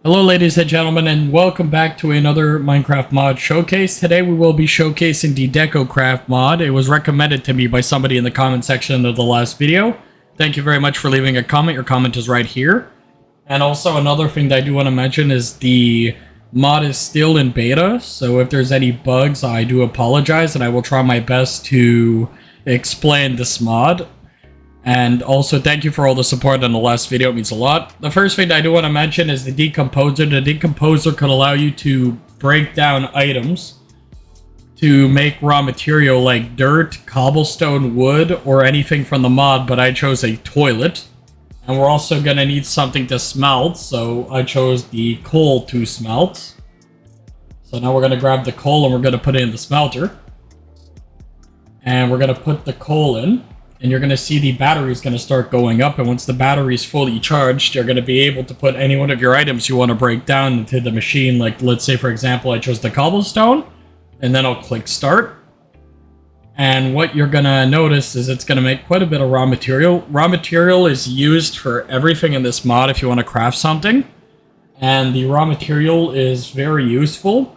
Hello ladies and gentlemen, and welcome back to another Minecraft mod showcase. Today we will be showcasing the DecoCraft mod. It was recommended to me by somebody in the comment section of the last video. Thank you very much for leaving a comment. Your comment is right here. And also another thing that I do want to mention is the mod is still in beta, so if there's any bugs I do apologize, and I will try my best to explain this mod. And also, thank you for all the support on the last video. It means a lot. The first thing I do want to mention is the decomposer. The decomposer could allow you to break down items to make raw material like dirt, cobblestone, wood, or anything from the mod, but I chose a toilet. And we're also going to need something to smelt, so I chose the coal to smelt. So now we're going to grab the coal and we're going to put it in the smelter. And we're going to put the coal in. And you're going to see the battery is going to start going up, and once the battery is fully charged, you're going to be able to put any one of your items you want to break down into the machine. Like, let's say, for example, I chose the cobblestone, and then I'll click start. And what you're going to notice is it's going to make quite a bit of raw material. Raw material is used for everything in this mod if you want to craft something. And the raw material is very useful.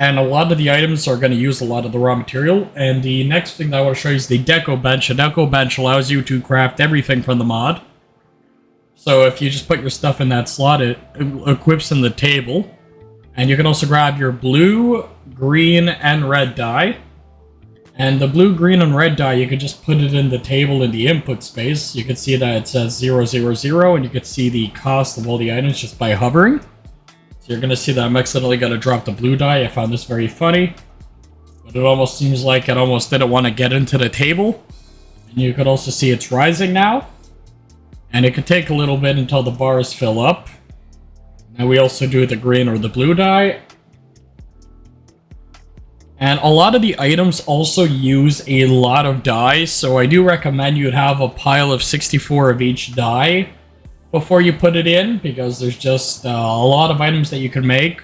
And a lot of the items are going to use a lot of the raw material. And the next thing that I want to show you is the deco bench. A deco bench allows you to craft everything from the mod. So if you just put your stuff in that slot, it equips in the table. And you can also grab your blue, green, and red dye. And the blue, green, and red dye, you can just put it in the table in the input space. You can see that it says 000, and you can see the cost of all the items just by hovering. You're going to see that I'm accidentally going to drop the blue dye. I found this very funny. But it almost seems like it almost didn't want to get into the table. And you can also see it's rising now. And it could take a little bit until the bars fill up. And we also do the green or the blue dye. And a lot of the items also use a lot of dyes. So I do recommend you have a pile of 64 of each dye before you put it in, because there's just a lot of items that you can make.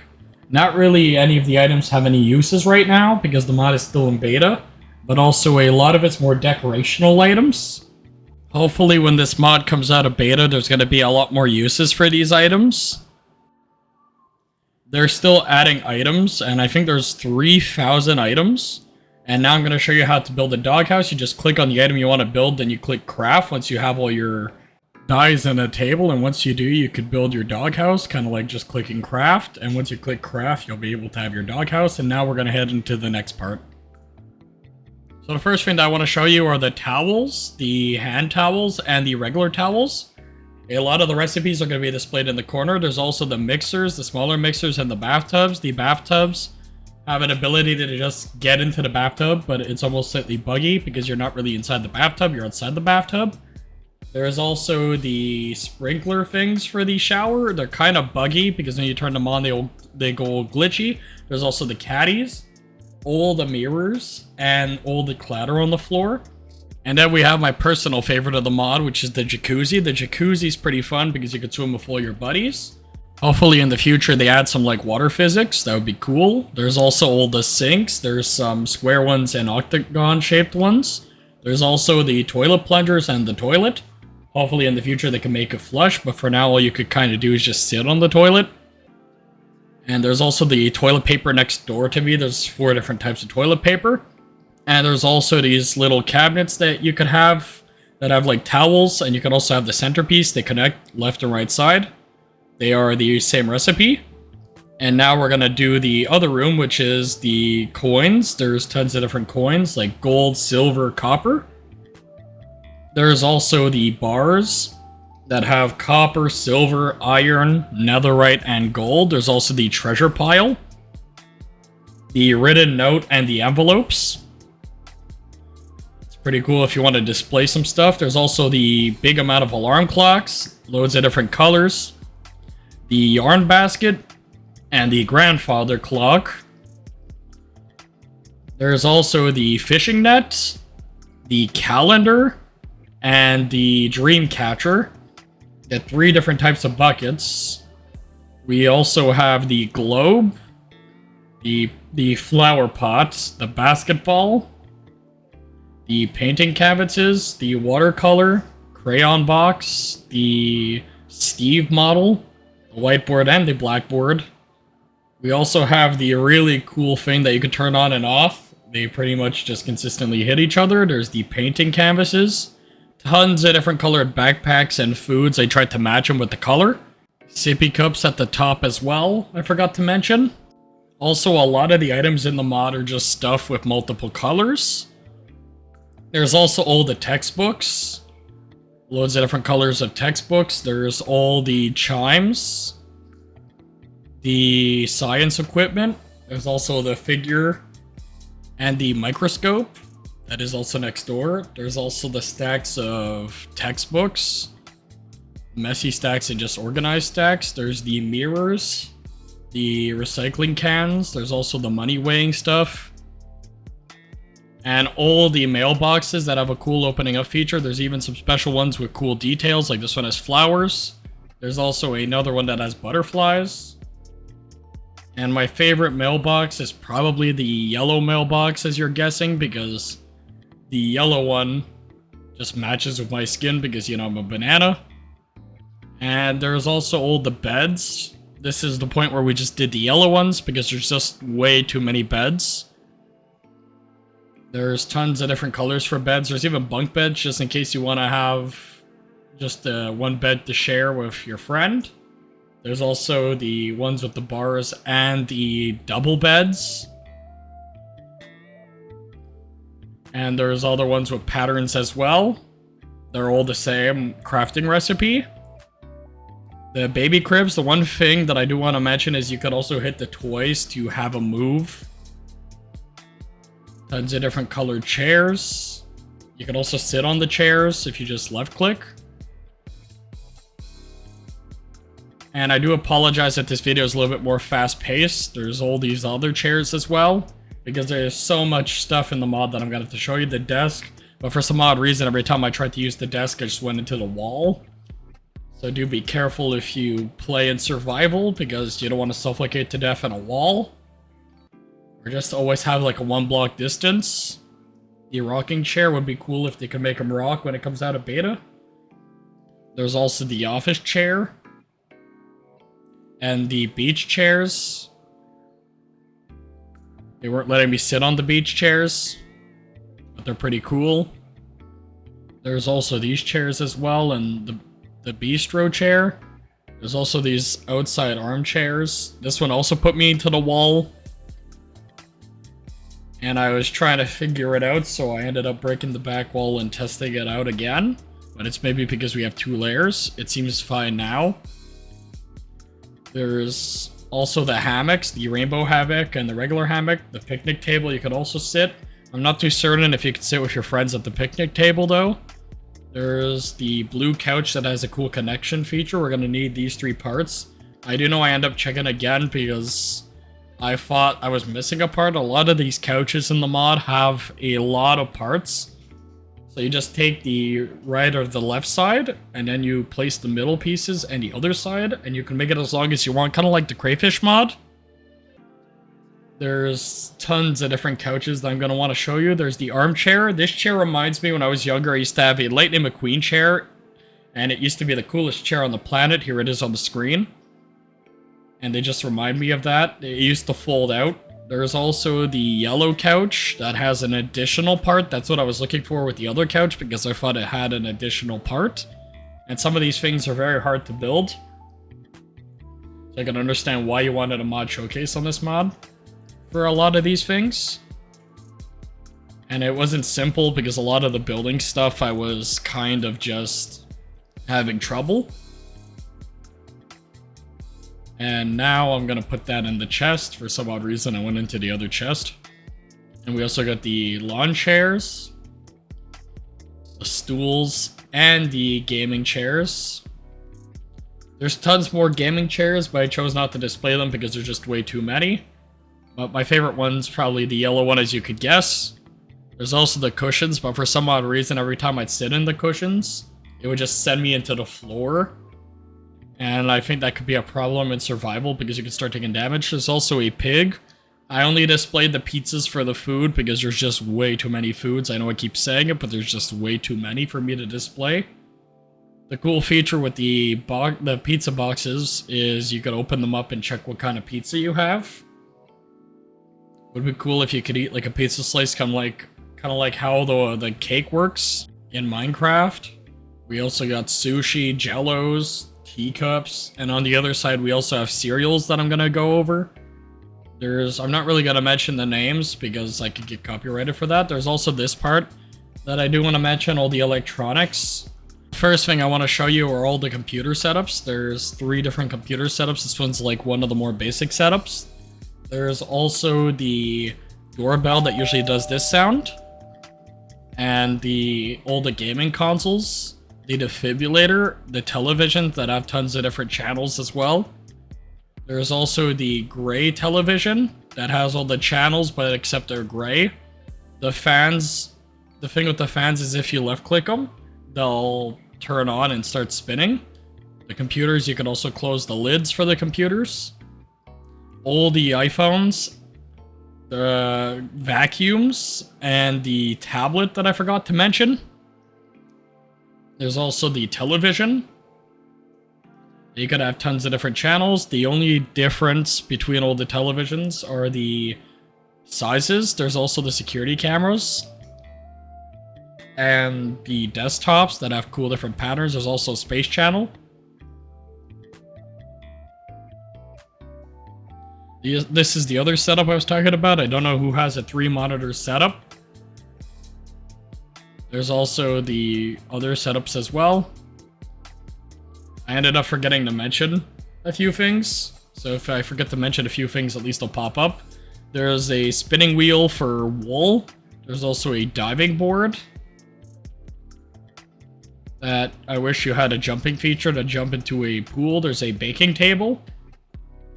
Not really any of the items have any uses right now because the mod is still in beta, but also a lot of it's more decorational items. Hopefully when this mod comes out of beta, there's going to be a lot more uses for these items. They're still adding items, and I think there's 3,000 items. And now I'm going to show you how to build a doghouse. You just click on the item you want to build, then you click craft once you have all your dyes in a table, and once you do, you could build your doghouse, kind of like just clicking craft. And once you click craft, you'll be able to have your doghouse. And now we're going to head into the next part. So the first thing that I want to show you are the towels, the hand towels, and the regular towels. A lot of the recipes are going to be displayed in the corner. There's also the mixers, the smaller mixers, and the bathtubs. The bathtubs have an ability to just get into the bathtub, but it's almost slightly buggy because you're not really inside the bathtub, you're outside the bathtub. There is also the sprinkler things for the shower. They're kind of buggy because when you turn them on, they go all glitchy. There's also the caddies, all the mirrors, and all the clatter on the floor. And then we have my personal favorite of the mod, which is the jacuzzi. The jacuzzi is pretty fun because you can swim with all your buddies. Hopefully in the future they add some like water physics. That would be cool. There's also all the sinks. There's some square ones and octagon shaped ones. There's also the toilet plungers and the toilet. Hopefully in the future they can make a flush, but for now all you could kind of do is just sit on the toilet. And there's also the toilet paper next door to me. There's 4 different types of toilet paper. And there's also these little cabinets that you could have that have like towels, and you can also have the centerpiece. They connect left and right side. They are the same recipe. And now we're going to do the other room, which is the coins. There's tons of different coins like gold, silver, copper. There's also the bars that have copper, silver, iron, netherite, and gold. There's also the treasure pile, the written note, and the envelopes. It's pretty cool if you want to display some stuff. There's also the big amount of alarm clocks, loads of different colors, the yarn basket, and the grandfather clock. There's also the fishing net, the calendar, and the dream catcher. Get 3 different types of buckets. We also have the globe, the flower pot, the basketball, the painting canvases, the watercolor, crayon box, the Steve model, the whiteboard and the blackboard. We also have the really cool thing that you can turn on and off. They pretty much just consistently hit each other. There's the painting canvases. Tons of different colored backpacks and foods. I tried to match them with the color. Sippy cups at the top as well, I forgot to mention. Also, a lot of the items in the mod are just stuff with multiple colors. There's also all the textbooks. Loads of different colors of textbooks. There's all the chimes. The science equipment. There's also the figure and the microscope. That is also next door. There's also the stacks of textbooks. Messy stacks and just organized stacks. There's the mirrors. The recycling cans. There's also the money weighing stuff. And all the mailboxes that have a cool opening up feature. There's even some special ones with cool details, like this one has flowers. There's also another one that has butterflies. And my favorite mailbox is probably the yellow mailbox, as you're guessing, because the yellow one just matches with my skin because, you know, I'm a banana. And there's also all the beds. This is the point where we just did the yellow ones because there's just way too many beds. There's tons of different colors for beds. There's even bunk beds just in case you want to have just one bed to share with your friend. There's also the ones with the bars and the double beds. And there's other ones with patterns as well. They're all the same crafting recipe. The baby cribs, the one thing that I do want to mention is you could also hit the toys to have a move. Tons of different colored chairs. You can also sit on the chairs if you just left click. And I do apologize that this video is a little bit more fast paced. There's all these other chairs as well, because there's so much stuff in the mod that I'm going to have to show you. The desk, but for some odd reason, every time I tried to use the desk, I just went into the wall. So do be careful if you play in survival, because you don't want to suffocate to death in a wall. Or just always have like a 1 block distance. The rocking chair would be cool if they could make them rock when it comes out of beta. There's also the office chair. And the beach chairs. They weren't letting me sit on the beach chairs, but they're pretty cool. There's also these chairs as well, and the bistro chair. There's also these outside armchairs. This one also put me into the wall. And I was trying to figure it out, so I ended up breaking the back wall and testing it out again. But it's maybe because we have 2 layers. It seems fine now. There's also the hammocks, the rainbow hammock and the regular hammock. The picnic table you could also sit. I'm not too certain if you can sit with your friends at the picnic table though. There's the blue couch that has a cool connection feature. We're going to need these 3 parts. I do know I end up checking again because I thought I was missing a part. A lot of these couches in the mod have a lot of parts. So you just take the right or the left side, and then you place the middle pieces and the other side, and you can make it as long as you want, kind of like the crayfish mod. There's tons of different couches that I'm going to want to show you. There's the armchair. This chair reminds me when I was younger, I used to have a Lightning McQueen chair, and it used to be the coolest chair on the planet. Here it is on the screen. And they just remind me of that. It used to fold out. There's also the yellow couch that has an additional part. That's what I was looking for with the other couch because I thought it had an additional part. And some of these things are very hard to build. So I can understand why you wanted a mod showcase on this mod for a lot of these things. And it wasn't simple because a lot of the building stuff I was kind of just having trouble. And now I'm going to put that in the chest. For some odd reason, I went into the other chest. And we also got the lawn chairs, the stools, and the gaming chairs. There's tons more gaming chairs, but I chose not to display them because there's just way too many. But my favorite one's probably the yellow one, as you could guess. There's also the cushions, but for some odd reason, every time I'd sit in the cushions, it would just send me into the floor. And I think that could be a problem in survival because you can start taking damage. There's also a pig. I only displayed the pizzas for the food because there's just way too many foods. I know I keep saying it, but there's just way too many for me to display. The cool feature with the pizza boxes is you could open them up and check what kind of pizza you have. Would be cool if you could eat like a pizza slice, kind of like how the cake works in Minecraft. We also got sushi, jellos, teacups, and on the other side we also have cereals that I'm gonna go over. I'm not really gonna mention the names because I could get copyrighted for that. There's also this part that I do want to mention, all the electronics. First thing I want to show you are all the computer setups. There's 3 different computer setups. This one's like one of the more basic setups. There's also the doorbell that usually does this sound. And all the gaming consoles. The defibrillator, the televisions that have tons of different channels as well. There's also the gray television that has all the channels, but except they're gray. The fans, the thing with the fans is if you left click them, they'll turn on and start spinning. The computers, you can also close the lids for the computers. All the iPhones, the vacuums, and the tablet that I forgot to mention. There's also the television. You could have tons of different channels. The only difference between all the televisions are the sizes. There's also the security cameras. And the desktops that have cool different patterns. There's also a space channel. This is the other setup I was talking about. I don't know who has a 3-monitor setup. There's also the other setups as well. I ended up forgetting to mention a few things. So if I forget to mention a few things, at least they'll pop up. There's a spinning wheel for wool. There's also a diving board. That I wish you had a jumping feature to jump into a pool. There's a baking table.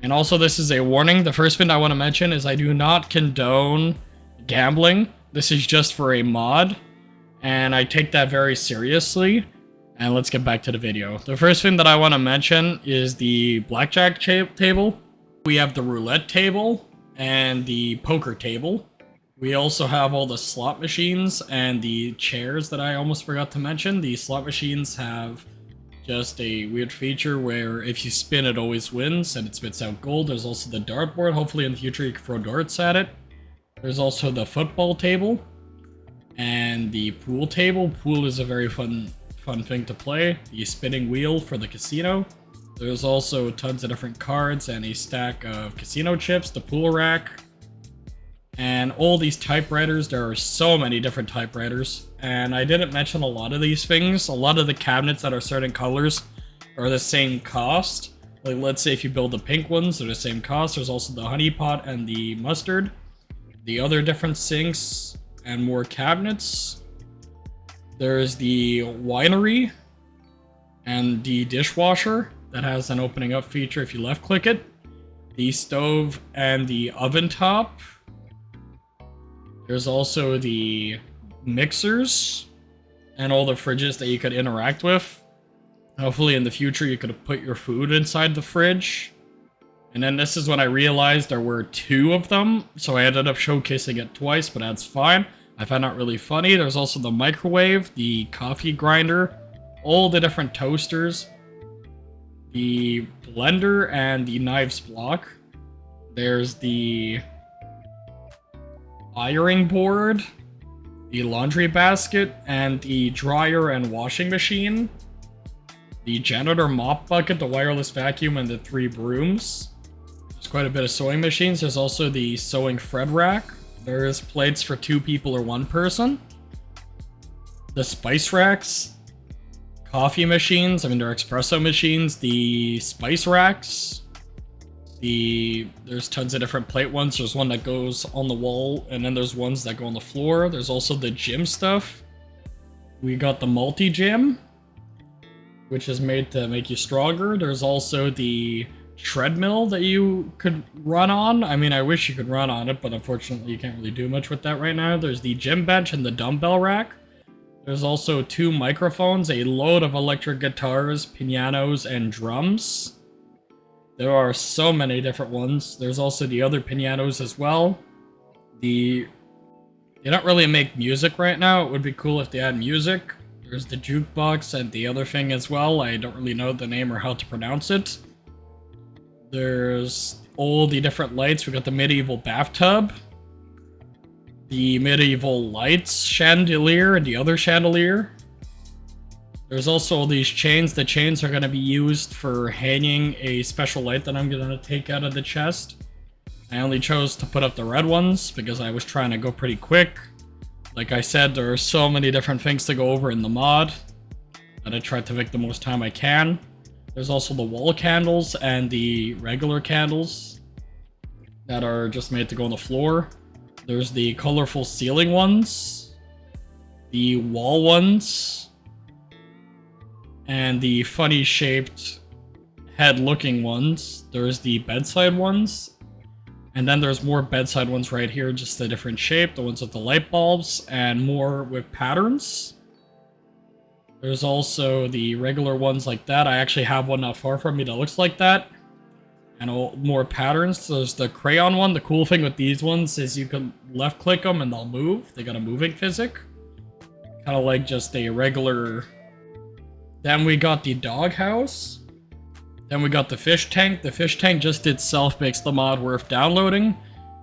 And also this is a warning. The first thing I want to mention is I do not condone gambling. This is just for a mod. And I take that very seriously. And let's get back to the video. The first thing that I want to mention is the blackjack table. We have the roulette table and the poker table. We also have all the slot machines and the chairs that I almost forgot to mention. The slot machines have just a weird feature where if you spin, it always wins and it spits out gold. There's also the dartboard. Hopefully in the future you can throw darts at it. There's also the football table and the pool table. Pool is a very fun thing to play. The spinning wheel for the casino. There's also tons of different cards and a stack of casino chips. The pool rack. And all these typewriters. There are so many different typewriters. And I didn't mention a lot of these things. A lot of the cabinets that are certain colors are the same cost. Like let's say if you build the pink ones, they're the same cost. There's also the honey pot and the mustard. The other different sinks and more cabinets. There's the winery and the dishwasher that has an opening up feature if you left click it. The stove and the oven top. There's also the mixers and all the fridges that you could interact with. Hopefully in the future you could put your food inside the fridge. And then this is when I realized there were 2 of them, so I ended up showcasing it twice, but that's fine. I found that really funny. There's also the microwave, the coffee grinder, all the different toasters, the blender, and the knives block. There's the ironing board, the laundry basket, and the dryer and washing machine. The janitor mop bucket, the wireless vacuum, and the 3 brooms. There's quite a bit of sewing machines. There's also the sewing thread rack. There's plates for 2 people or 1 person. The spice racks. Coffee machines. I mean, they're espresso machines. The spice racks. There's tons of different plate ones. There's one that goes on the wall, and then there's ones that go on the floor. There's also the gym stuff. We got the multi-gym, which is made to make you stronger. There's also the treadmill that you could run on. I mean, I wish you could run on it, but unfortunately you can't really do much with that right now. There's the gym bench and the dumbbell rack. There's also 2 microphones, a load of electric guitars, pianos, and drums. There are so many different ones. There's also the other pianos as well. They don't really make music right now. It would be cool if they had music. There's the jukebox and the other thing as well. I don't really know the name or how to pronounce it. There's all the different lights. We got the medieval bathtub, the medieval lights chandelier, and the other chandelier. There's also all these chains. The chains are going to be used for hanging a special light that I'm going to take out of the chest. I only chose to put up the red ones because I was trying to go pretty quick. Like I said, there are so many different things to go over in the mod that I tried to make the most time I can. There's also the wall candles and the regular candles that are just made to go on the floor. There's the colorful ceiling ones, the wall ones, and the funny shaped head looking ones. There's the bedside ones. And then there's more bedside ones right here, just a different shape. The ones with the light bulbs and more with patterns. There's also the regular ones like that. I actually have one not far from me that looks like that. And more patterns. So there's the crayon one. The cool thing with these ones is you can left click them and they'll move. They got a moving physic. Kind of like just a regular... Then we got the doghouse. Then we got the fish tank. The fish tank just itself makes the mod worth downloading.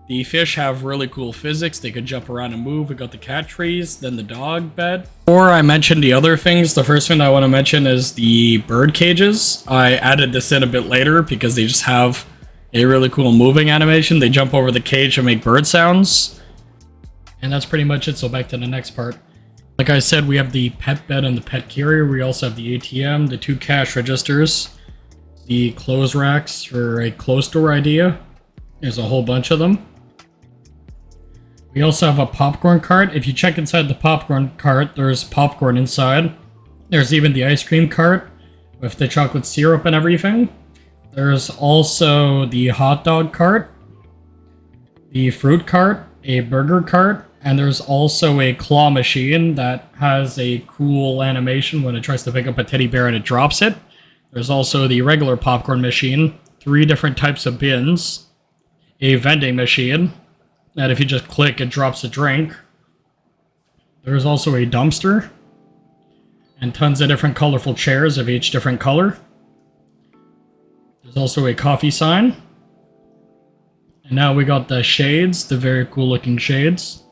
The fish have really cool physics. They could jump around and move. We got the cat trees, then the dog bed. Before I mention the other things, the first thing I want to mention is the bird cages. I added this in a bit later because they just have a really cool moving animation. They jump over the cage and make bird sounds. And that's pretty much it, so back to the next part. Like I said, we have the pet bed and the pet carrier. We also have the ATM, the 2 cash registers, the clothes racks for a clothes store idea. There's a whole bunch of them. We also have a popcorn cart. If you check inside the popcorn cart, there's popcorn inside. There's even the ice cream cart with the chocolate syrup and everything. There's also the hot dog cart, the fruit cart, a burger cart, and there's also a claw machine that has a cool animation when it tries to pick up a teddy bear and it drops it. There's also the regular popcorn machine, 3 different types of bins, a vending machine that if you just click, it drops a drink. There's also a dumpster, and tons of different colorful chairs of each different color. There's also a coffee sign. And now we got the shades, the very cool looking shades.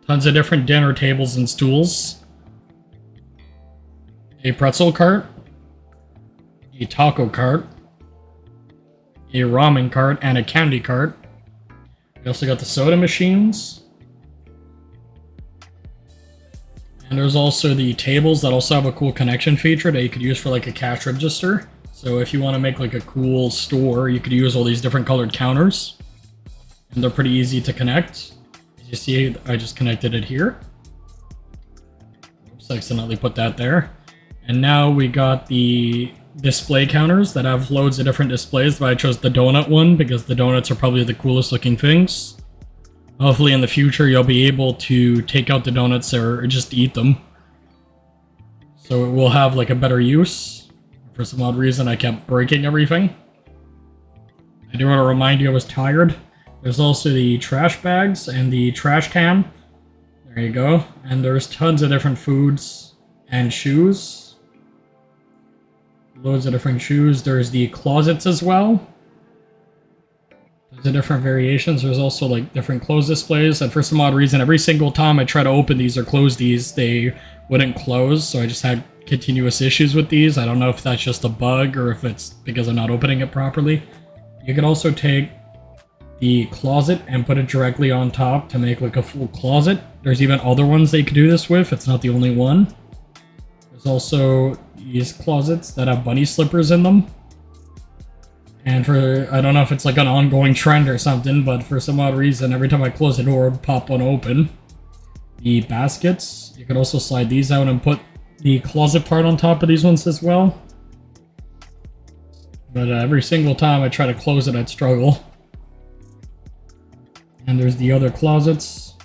Tons of different dinner tables and stools. A pretzel cart. A taco cart, a ramen cart, and a candy cart. We also got the soda machines. And there's also the tables that also have a cool connection feature that you could use for like a cash register. So if you want to make like a cool store, you could use all these different colored counters. And they're pretty easy to connect. As you see, I just connected it here. Oops, I accidentally put that there. And now we got the display counters that have loads of different displays, but I chose the donut one because the donuts are probably the coolest looking things. Hopefully in the future you'll be able to take out the donuts or just eat them. So it will have like a better use. For some odd reason I kept breaking everything. I do want to remind you I was tired. There's also the trash bags and the trash can. There you go. And there's tons of different foods and shoes. Loads of different shoes. There's the closets as well. There's the different variations. There's also like different clothes displays. And for some odd reason, every single time I try to open these or close these, they wouldn't close. So I just had continuous issues with these. I don't know if that's just a bug or if it's because I'm not opening it properly. You can also take the closet and put it directly on top to make like a full closet. There's even other ones that you could do this with. It's not the only one. There's also these closets that have bunny slippers in them. And for, I don't know if it's like an ongoing trend or something, but for some odd reason, every time I close the door, it would pop one open. The baskets, you could also slide these out and put the closet part on top of these ones as well. But every single time I try to close it, I'd struggle. And there's the other closets.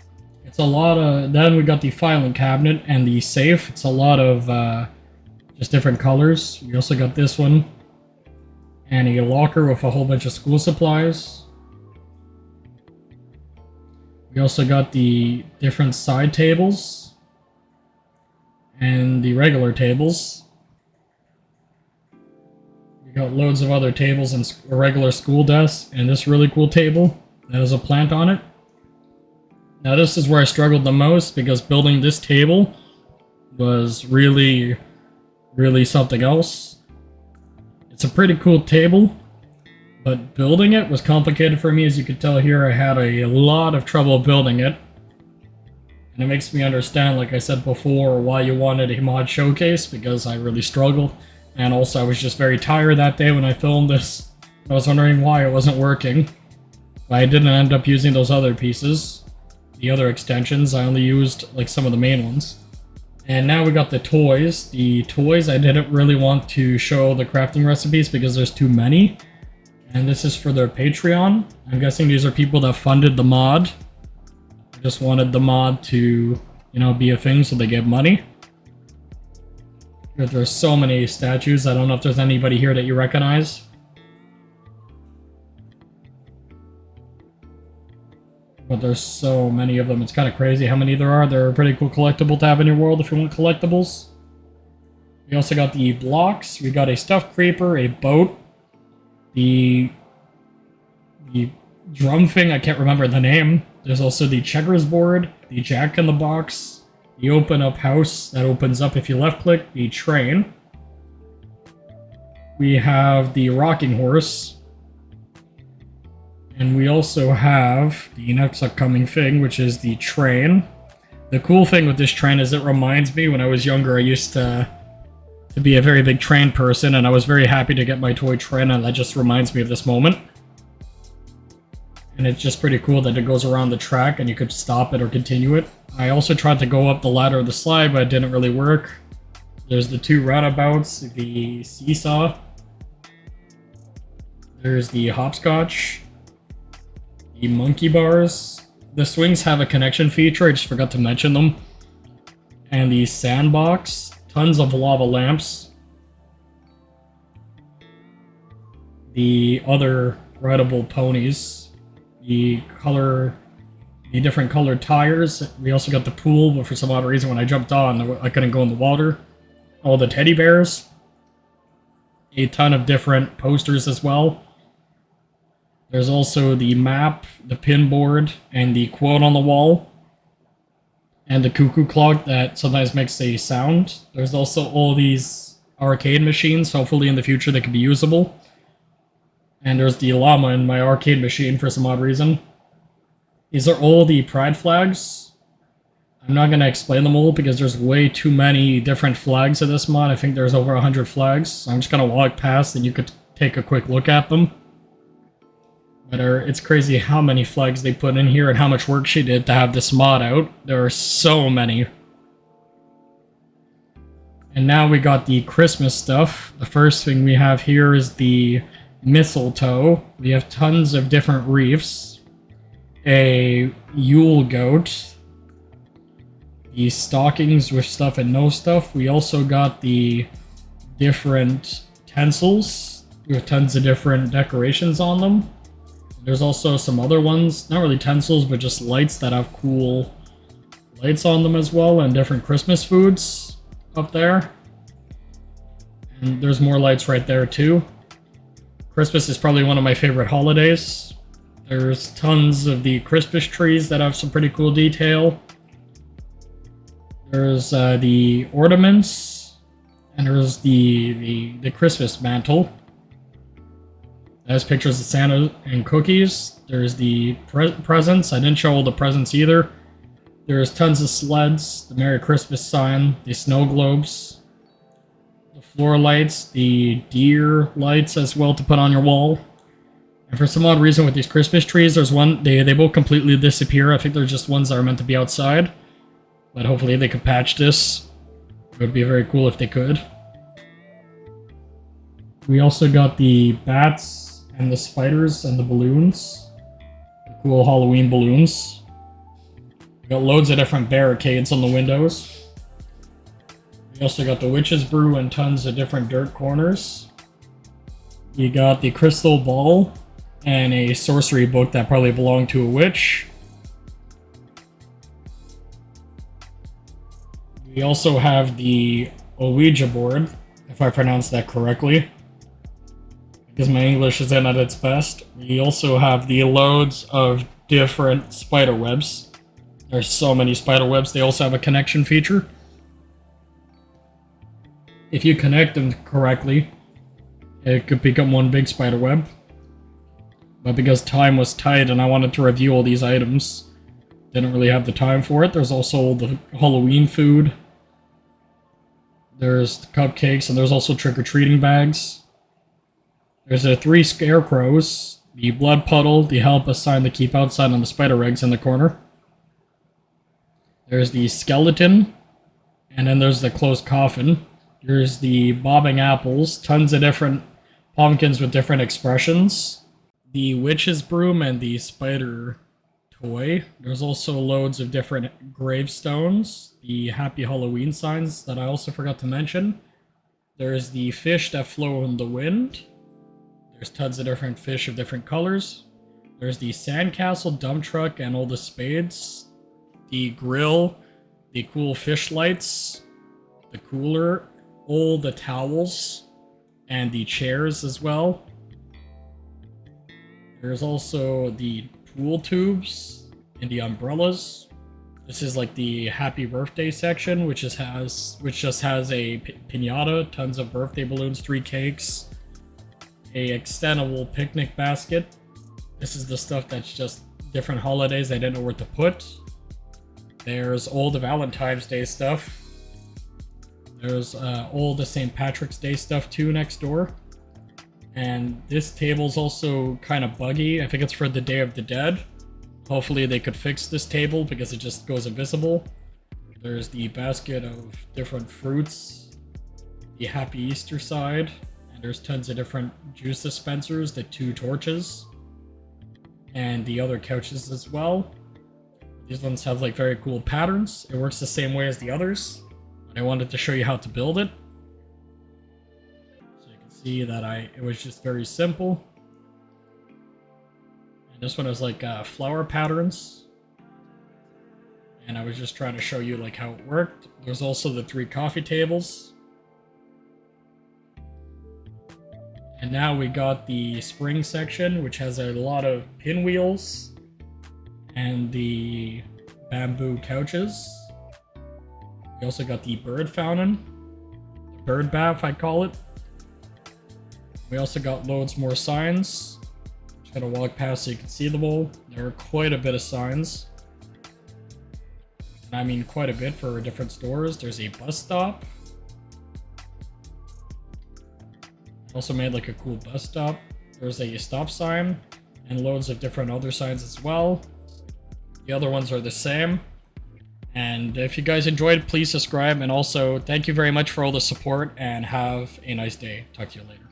It's a lot of... Then we got the filing cabinet and the safe. It's a lot of just different colors. We also got this one. And a locker with a whole bunch of school supplies. We also got the different side tables. and the regular tables. We got loads of other tables and a regular school desk, and this really cool table that has a plant on it. Now this is where I struggled the most, because building this table was really something else. It's a pretty cool table, but building it was complicated for me. As you can tell here, I had a lot of trouble building it. And it makes me understand, like I said before, why you wanted a mod showcase, because I really struggled. And also, I was just very tired that day when I filmed this. I was wondering why it wasn't working. But I didn't end up using those other pieces. The other extensions, I only used like some of the main ones. And now we got the toys. The toys, I didn't really want to show the crafting recipes because there's too many. And this is for their Patreon. I'm guessing these are people that funded the mod. I just wanted the mod to, you know, be a thing so they get money. There's so many statues. I don't know if there's anybody here that you recognize. But there's so many of them. It's kind of crazy how many there are. They're a pretty cool collectible to have in your world if you want collectibles. We also got the blocks. We got a stuffed creeper, a boat, the drum thing, I can't remember the name. There's also the checkers board, the jack in the box, the open up house that opens up if you left click, the train. We have the rocking horse. And we also have the next upcoming thing, which is the train. The cool thing with this train is it reminds me when I was younger, I used to be a very big train person, and I was very happy to get my toy train, and that just reminds me of this moment. And it's just pretty cool that it goes around the track and you could stop it or continue it. I also tried to go up the ladder of the slide, but it didn't really work. There's the two roundabouts, the seesaw. There's the hopscotch. The monkey bars. The swings have a connection feature, I just forgot to mention them. And the sandbox. Tons of lava lamps. The other rideable ponies. The different colored tires. We also got the pool, but for some odd reason when I jumped on, I couldn't go in the water. All the teddy bears. A ton of different posters as well. There's also the map, the pin board, and the quote on the wall. And the cuckoo clock that sometimes makes a sound. There's also all these arcade machines. Hopefully in the future they could be usable. And there's the llama in my arcade machine for some odd reason. These are all the pride flags. I'm not going to explain them all because there's way too many different flags in this mod. I think there's over 100 flags. So I'm just going to walk past and you could take a quick look at them. But it's crazy how many flags they put in here and how much work she did to have this mod out. There are so many. And now we got the Christmas stuff. The first thing we have here is the mistletoe. We have tons of different wreaths. A Yule goat. The stockings with stuff and no stuff. We also got the different utensils with tons of different decorations on them. There's also some other ones, not really utensils, but just lights that have cool lights on them as well, and different Christmas foods up there. And there's more lights right there too. Christmas is probably one of my favorite holidays. There's tons of the Christmas trees that have some pretty cool detail. There's the ornaments, and there's the Christmas mantle. There's pictures of Santa and cookies. There's the presents. I didn't show all the presents either. There's tons of sleds, the Merry Christmas sign, the snow globes, the floor lights, the deer lights as well to put on your wall. And for some odd reason with these Christmas trees, there's one, they both completely disappear. I think they're just ones that are meant to be outside. But hopefully they could patch this. It would be very cool if they could. We also got the bats and the spiders and the balloons. The cool Halloween balloons. We got loads of different barricades on the windows. We also got the witch's brew and tons of different dirt corners. We got the crystal ball and a sorcery book that probably belonged to a witch. We also have the Ouija board, if I pronounced that correctly, because my English isn't at its best. We also have the loads of different spider webs. There's so many spider webs. They also have a connection feature. If you connect them correctly, it could become one big spider web. But because time was tight and I wanted to review all these items, didn't really have the time for it. There's also the Halloween food. There's the cupcakes, and there's also trick-or-treating bags. There's the 3 scarecrows, the blood puddle, the help us sign the keep outside, and the spider eggs in the corner. There's the skeleton, and then there's the closed coffin. There's the bobbing apples, tons of different pumpkins with different expressions. The witch's broom and the spider toy. There's also loads of different gravestones, the happy Halloween signs that I also forgot to mention. There's the fish that flow in the wind. There's tons of different fish of different colors. There's the sandcastle, dump truck, and all the spades. The grill, the cool fish lights, the cooler, all the towels, and the chairs as well. There's also the pool tubes and the umbrellas. This is like the happy birthday section, which just has a piñata, tons of birthday balloons, 3 cakes, a extendable picnic basket. This is the stuff that's just different holidays I didn't know where to put. There's all the Valentine's Day stuff. There's all the St. Patrick's Day stuff too next door. And this table's also kind of buggy. I think it's for the Day of the Dead. Hopefully they could fix this table because it just goes invisible. There's the basket of different fruits, the Happy Easter side, and there's tons of different juice dispensers, the 2 torches, and the other couches as well. These ones have like very cool patterns. It works the same way as the others, but I wanted to show you how to build it. So you can see that it was just very simple. And this one is like flower patterns. And I was just trying to show you like how it worked. There's also the 3 coffee tables. And now we got the spring section, which has a lot of pinwheels and the bamboo couches. We also got the bird fountain, the bird bath I call it. We also got loads more signs. Just gonna walk past so you can see them all. There are quite a bit of signs. And I mean quite a bit for different stores. There's a bus stop. Also made like a cool bus stop. There's a stop sign and loads of different other signs as well. The other ones are the same. And if you guys enjoyed, please subscribe. And also, thank you very much for all the support and have a nice day. Talk to you later.